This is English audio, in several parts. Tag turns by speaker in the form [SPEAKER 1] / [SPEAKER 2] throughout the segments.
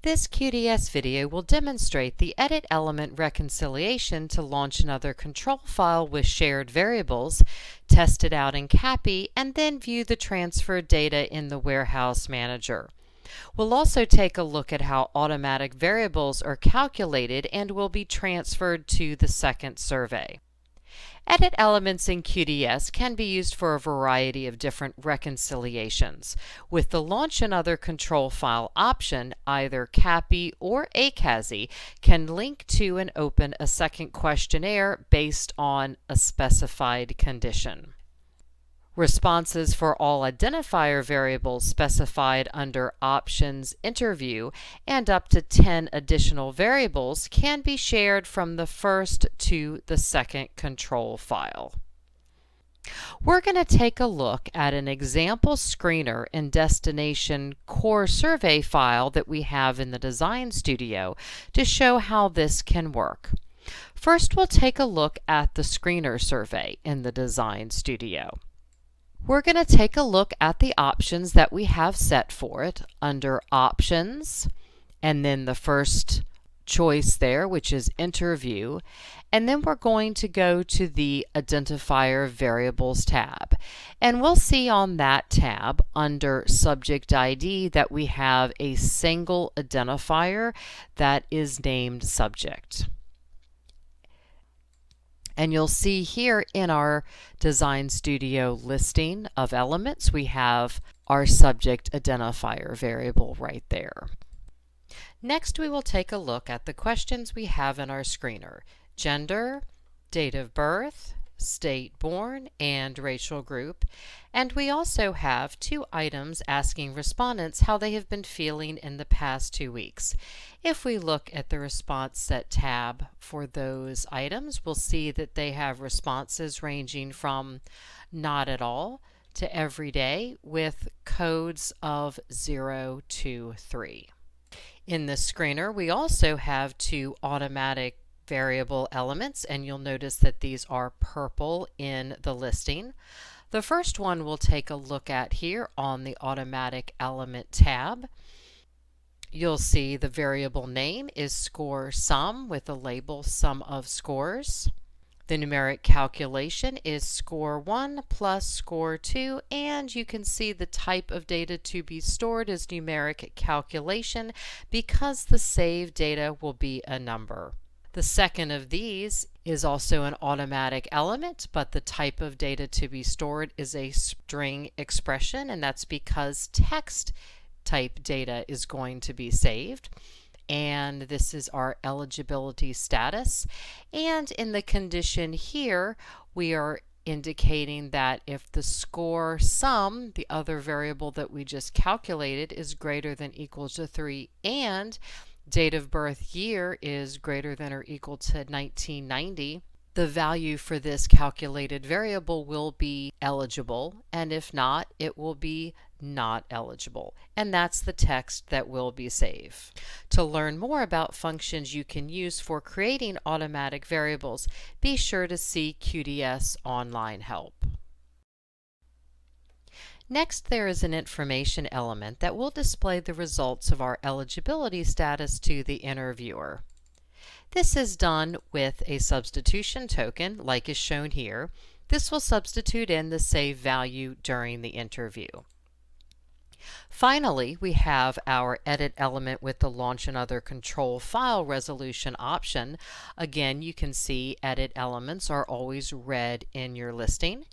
[SPEAKER 1] This QDS video will demonstrate the edit element reconciliation to launch another control file with shared variables, test it out in CAPI, and then view the transferred data in the Warehouse Manager. We'll also take a look at how automatic variables are calculated and will be transferred to the second survey. Edit elements in QDS can be used for a variety of different reconciliations. With the Launch Another Control File option, either CAPI or ACASI can link to and open a second questionnaire based on a specified condition. Responses for all identifier variables specified under Options Interview and up to 10 additional variables can be shared from the first to the second control file. We're going to take a look at an example screener and destination core survey file that we have in the Design Studio to show how this can work. First, we'll take a look at the screener survey in the Design Studio. We're going to take a look at the options that we have set for it under Options, and then the first choice there, which is Interview, and then we're going to go to the Identifier Variables tab. And we'll see on that tab under Subject ID that we have a single identifier that is named Subject. And you'll see here in our Design Studio listing of elements, we have our subject identifier variable right there. Next, we will take a look at the questions we have in our screener: gender, date of birth, state born, and racial group. And we also have 2 items asking respondents how they have been feeling in the past 2 weeks. If we look at the Response Set tab for those items, we'll see that they have responses ranging from not at all to every day with codes of 0 to 3. In the screener, we also have 2 automatic variable elements, and you'll notice that these are purple in the listing. The first one we'll take a look at here on the Automatic Element tab. You'll see the variable name is score sum with the label sum of scores. The numeric calculation is score 1 plus score 2, and you can see the type of data to be stored is numeric calculation because the saved data will be a number. The second of these is also an automatic element, but the type of data to be stored is a string expression, and that's because text type data is going to be saved. And this is our eligibility status. And in the condition here, we are indicating that if the score sum, the other variable that we just calculated, is greater than or equal to 3, and date of birth year is greater than or equal to 1990, the value for this calculated variable will be eligible, and if not, it will be not eligible. And that's the text that will be saved. To learn more about functions you can use for creating automatic variables, be sure to see QDS Online Help. Next, there is an information element that will display the results of our eligibility status to the interviewer. This is done with a substitution token, like is shown here. This will substitute in the saved value during the interview. Finally, we have our edit element with the Launch Another Control File resolution option. Again, you can see edit elements are always red in your listing.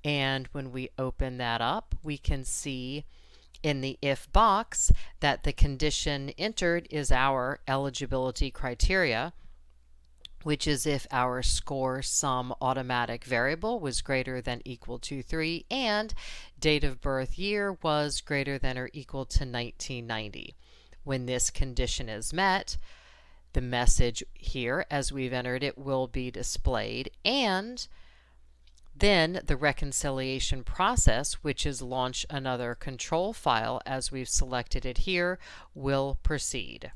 [SPEAKER 1] And when we open that up, we can see in the if box that the condition entered is our eligibility criteria, which is if our score sum automatic variable was greater than or equal to 3 and date of birth year was greater than or equal to 1990. When this condition is met, the message here, as we've entered it, will be displayed, and then the reconciliation process, which is launch another control file as we've selected it here, will proceed.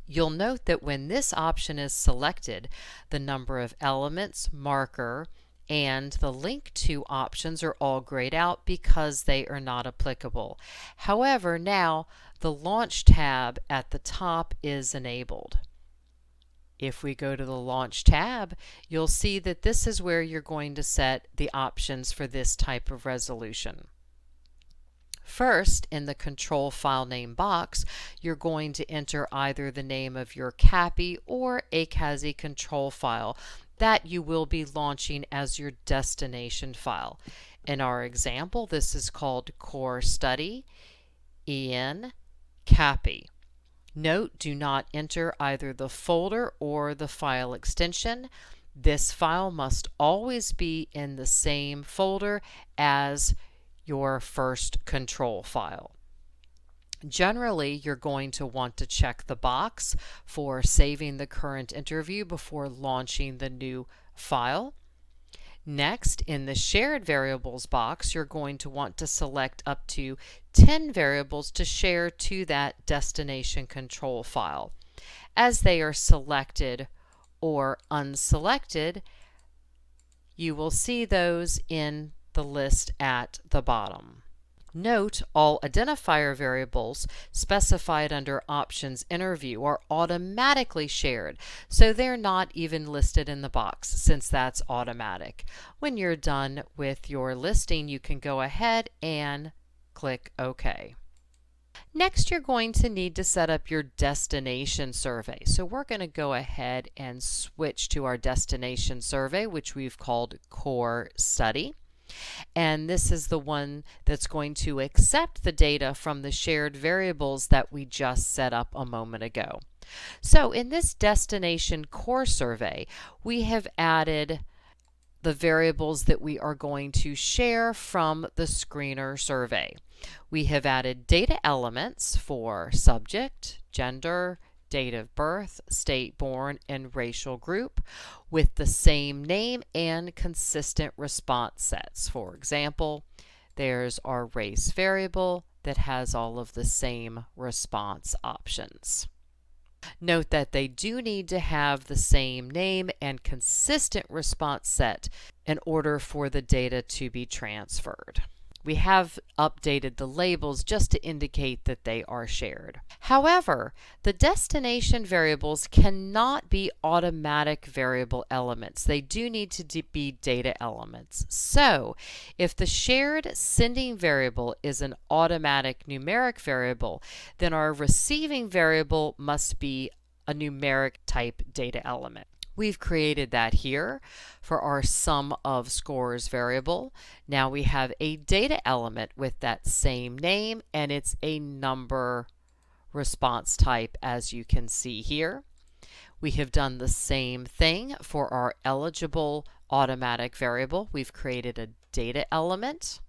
[SPEAKER 1] You'll note that when this option is selected, the number of elements, marker, and the link to options are all grayed out because they are not applicable. However, now the Launch tab at the top is enabled. If we go to the Launch tab, you'll see that this is where you're going to set the options for this type of resolution. First, in the Control File Name box, you're going to enter either the name of your CAPI or ACASI control file that you will be launching as your destination file. In our example, this is called Core Study in CAPI. Note, do not enter either the folder or the file extension. This file must always be in the same folder as your first control file. Generally, you're going to want to check the box for saving the current interview before launching the new file. Next, in the Shared Variables box, you're going to want to select up to 10 variables to share to that destination control file. As they are selected or unselected, you will see those in the list at the bottom. Note, all identifier variables specified under Options Interview are automatically shared, so they're not even listed in the box since that's automatic. When you're done with your listing, you can go ahead and click OK. Next, you're going to need to set up your destination survey. So we're going to go ahead and switch to our destination survey, which we've called Core Study. And this is the one that's going to accept the data from the shared variables that we just set up a moment ago. So in this destination core survey, we have added the variables that we are going to share from the screener survey. We have added data elements for subject, gender, date of birth, state born, and racial group with the same name and consistent response sets. For example, there's our race variable that has all of the same response options. Note that they do need to have the same name and consistent response set in order for the data to be transferred. We have updated the labels just to indicate that they are shared. However, the destination variables cannot be automatic variable elements. They do need to be data elements. So, if the shared sending variable is an automatic numeric variable, then our receiving variable must be a numeric type data element. We've created that here for our sum of scores variable. Now we have a data element with that same name, and it's a number response type, as you can see here. We have done the same thing for our eligible automatic variable. We've created a data element.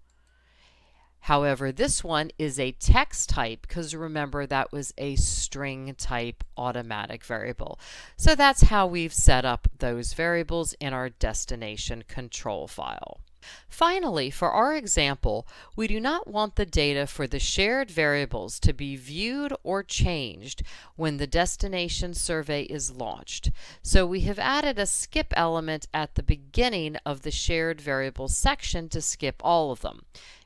[SPEAKER 1] However, this one is a text type because remember that was a string type automatic variable. So that's how we've set up those variables in our destination control file. Finally, for our example, we do not want the data for the shared variables to be viewed or changed when the destination survey is launched. So we have added a skip element at the beginning of the shared variables section to skip all of them.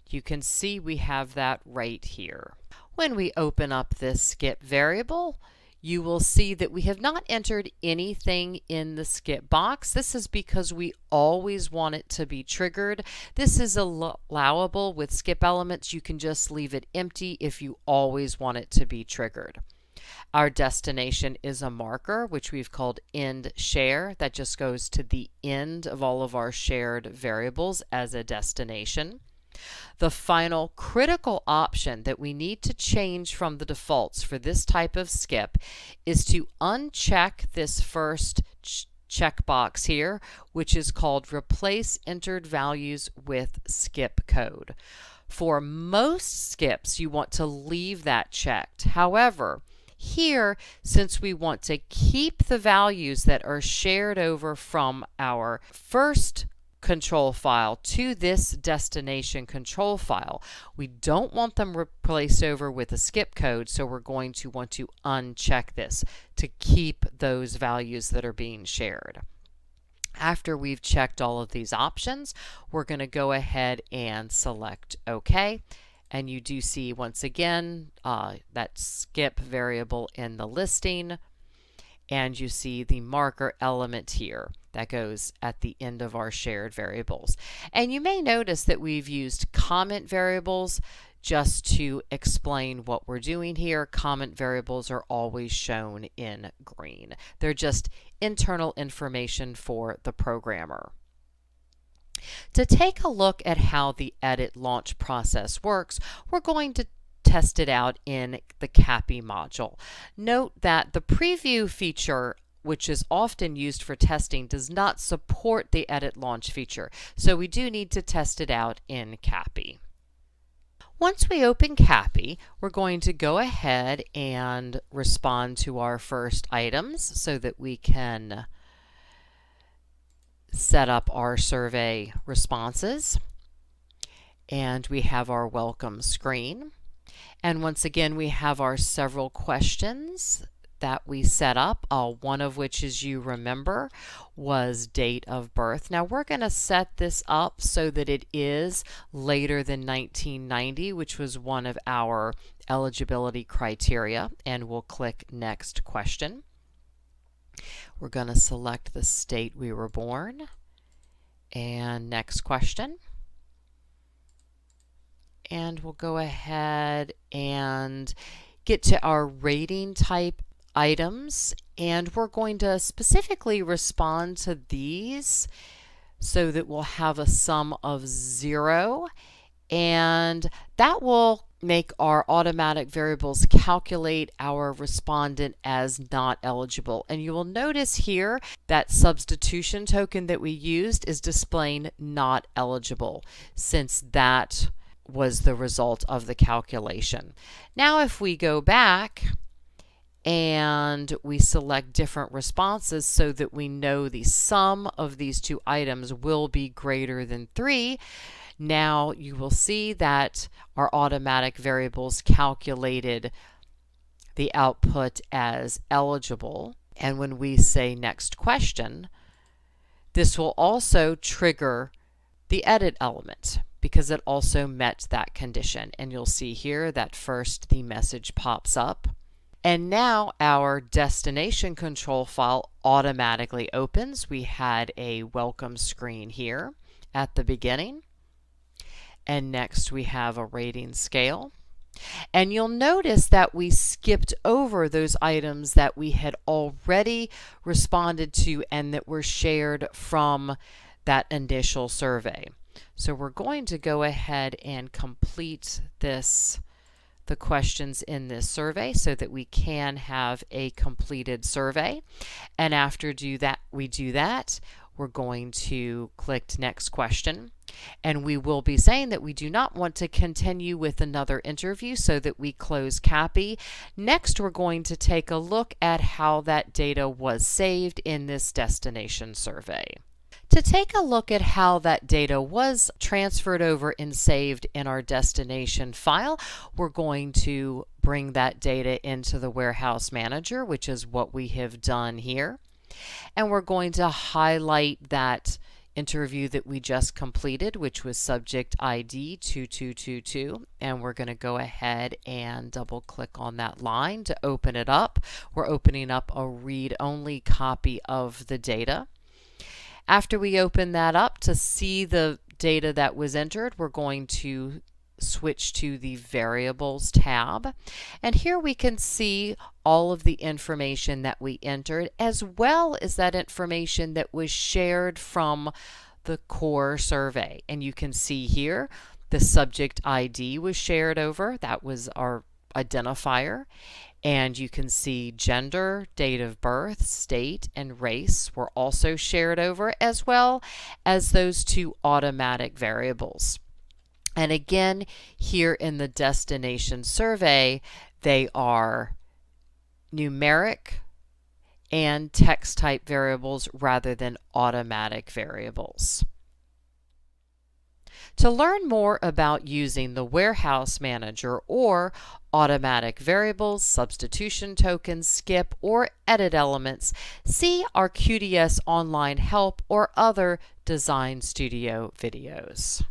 [SPEAKER 1] You can see we have that right here. When we open up this skip variable, you will see that we have not entered anything in the skip box. This is because we always want it to be triggered. This is allowable with skip elements. You can just leave it empty if you always want it to be triggered. Our destination is a marker, which we've called end share. That just goes to the end of all of our shared variables as a destination. The final critical option that we need to change from the defaults for this type of skip is to uncheck this first checkbox here, which is called Replace Entered Values with Skip Code. For most skips, you want to leave that checked. However, here, since we want to keep the values that are shared over from our first control file to this destination control file, we don't want them replaced over with a skip code, so we're going to want to uncheck this to keep those values that are being shared. After we've checked all of these options, we're going to go ahead and select OK. And you do see once again that skip variable in the listing, and you see the marker element here that goes at the end of our shared variables. And you may notice that we've used comment variables just to explain what we're doing here. Comment variables are always shown in green. They're just internal information for the programmer. To take a look at how the edit launch process works, we're going to test it out in the CAPI module. Note that the preview feature, which is often used for testing, does not support the edit launch feature, so we do need to test it out in CAPI. Once we open CAPI, we're going to go ahead and respond to our first items so that we can set up our survey responses. And we have our welcome screen. And once again, we have our several questions that we set up, one of which, as you remember, was date of birth. Now we're going to set this up so that it is later than 1990, which was one of our eligibility criteria, and we'll click Next Question. We're going to select the state we were born, and Next Question. And we'll go ahead and get to our rating type items, and we're going to specifically respond to these so that we'll have a sum of 0, and that will make our automatic variables calculate our respondent as not eligible. And you will notice here that substitution token that we used is displaying not eligible, since that was the result of the calculation. Now if we go back and we select different responses so that we know the sum of these two items will be greater than 3, now you will see that our automatic variables calculated the output as eligible. And when we say Next Question, this will also trigger the edit element, because it also met that condition. And you'll see here that first the message pops up, and now our destination control file automatically opens. We had a welcome screen here at the beginning, and next we have a rating scale. And you'll notice that we skipped over those items that we had already responded to and that were shared from that initial survey. So we're going to go ahead and complete the questions in this survey so that we can have a completed survey. And after we do that, we're going to click Next Question. And we will be saying that we do not want to continue with another interview, so that we close CAPI. Next, we're going to take a look at how that data was saved in this destination survey. To take a look at how that data was transferred over and saved in our destination file, we're going to bring that data into the Warehouse Manager, which is what we have done here. And we're going to highlight that interview that we just completed, which was subject ID 2222, and we're going to go ahead and double click on that line to open it up. We're opening up a read-only copy of the data. After we open that up to see the data that was entered, we're going to switch to the Variables tab. And here we can see all of the information that we entered, as well as that information that was shared from the core survey. And you can see here the subject ID was shared over. That was our identifier. And you can see gender, date of birth, state, and race were also shared over, as well as those two automatic variables. And again, here in the destination survey, they are numeric and text type variables rather than automatic variables. To learn more about using the Warehouse Manager or automatic variables, substitution tokens, skip, or edit elements, see our QDS online help or other Design Studio videos.